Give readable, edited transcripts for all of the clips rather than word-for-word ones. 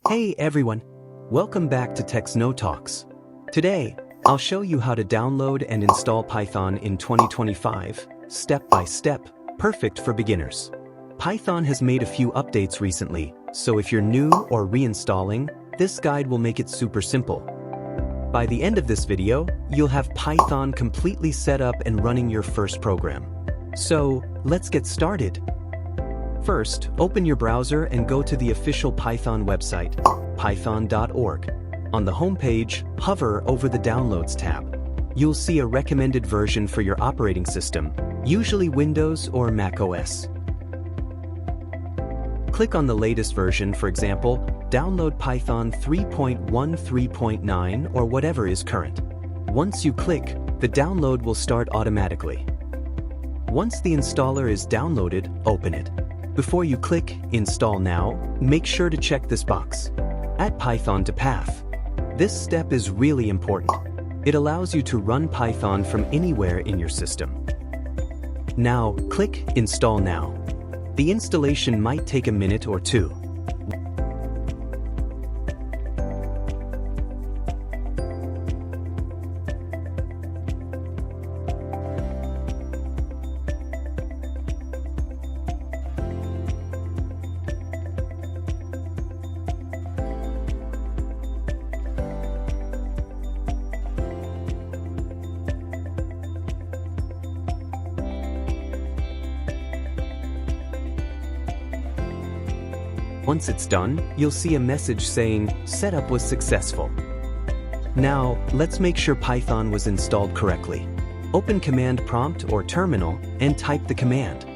Hey everyone! Welcome back to TechZno Talks. Today, I'll show you how to download and install Python in 2025, step by step, perfect for beginners. Python has made a few updates recently, so if you're new or reinstalling, this guide will make it super simple. By the end of this video, you'll have Python completely set up and running your first program. So, let's get started. First, open your browser and go to the official Python website, python.org. On the homepage, hover over the Downloads tab. You'll see a recommended version for your operating system, usually Windows or Mac OS. Click on the latest version, for example, download Python 3.1, 3.9, or whatever is current. Once you click, the download will start automatically. Once the installer is downloaded, open it. Before you click Install Now, make sure to check this box. Add Python to path. This step is really important. It allows you to run Python from anywhere in your system. Now, click Install Now. The installation might take a minute or two. Once it's done, you'll see a message saying, Setup was successful. Now, let's make sure Python was installed correctly. Open Command Prompt or Terminal and type the command.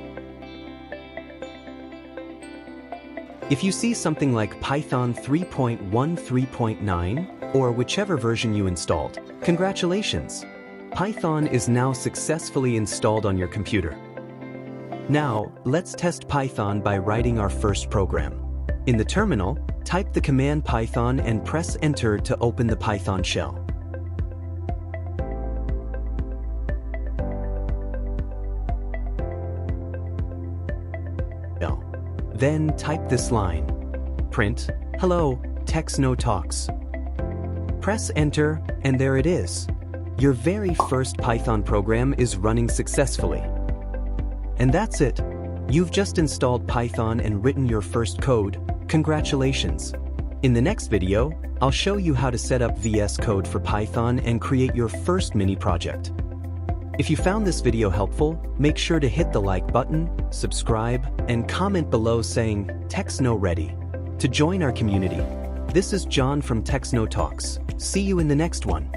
If you see something like Python 3.1, 3.9, or whichever version you installed, congratulations! Python is now successfully installed on your computer. Now, let's test Python by writing our first program. In the terminal, type the command Python and press Enter to open the Python shell. Then type this line. Print, Hello, TechZno Talks. Press Enter, and there it is. Your very first Python program is running successfully. And that's it. You've just installed Python and written your first code. Congratulations! In the next video, I'll show you how to set up VS Code for Python and create your first mini project. If you found this video helpful, make sure to hit the like button, subscribe, and comment below saying, TechZno ready, to join our community. This is John from TechZno Talks. See you in the next one.